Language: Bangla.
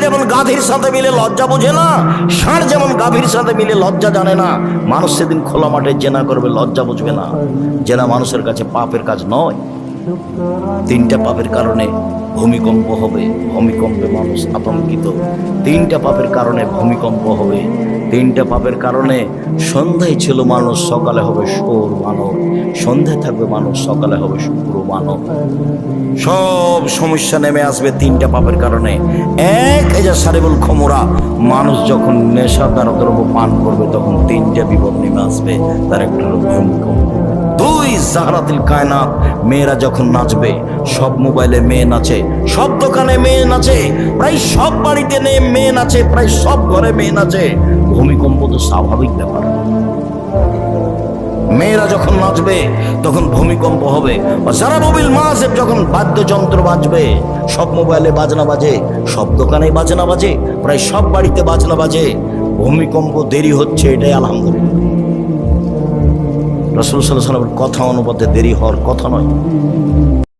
যেমন গাভীর সাথে মিলে লজ্জা বোঝে না, ষাঁড় যেমন গাভীর সাথে মিলে লজ্জা জানে না, মানুষ সেদিন খোলা মাঠে জেনা করবে, লজ্জা বুঝবে না। জেনা মানুষের কাছে পাপের কাজ নয়। তিনটা পাপের কারণে ভূমিকম্প হবে, ভূমিকম্পে মানুষ আতঙ্কিত। তিনটা পাপের কারণে ভূমিকম্প হবে, তিনটা পাপের কারণে সন্ধ্যায় ছিল মানুষ, সকালে হবে সোর মানব, সন্ধ্যায় থাকবে মানুষ, সকালে হবে শুক্র মানব। সব সমস্যা নেমে আসবে তিনটা পাপের কারণে। এক, এই যে সারিবুল খমরা, মানুষ যখন নেশাদার দ্রব্য পান করবে তখন তিনটা বিপদ নেমে আসবে, তার একটা হলো ভূমিকম্প। দুই, জাহরাতুল কায়নাত, মেয়েরা যখন নাচবে, সব মোবাইলে মেয়ে নাচে, সব দোকানে মেয়ে নাচে, প্রায় সব বাড়িতে মেয়ে নাচে, প্রায় সব ঘরে মেয়ে নাচে। ভূমিকম্প তো স্বাভাবিক ব্যাপার। মেয়েরা যখন নাচবে তখন ভূমিকম্প হবে। যারা মোবিল মাঝে যখন বাদ্যযন্ত্র বাজবে, সব মোবাইলে বাজনা বাজে, সব দোকানে বাজনা বাজে, প্রায় সব বাড়িতে বাজনা বাজে। ভূমিকম্প দেরি হচ্ছে, এটাই আলহামদুলিল্লাহ। রাসূল সাল্লাল্লাহু আলাইহি ওয়াসাল্লামের কথা অনুপাতে দেরি হওয়ার কথা নয়।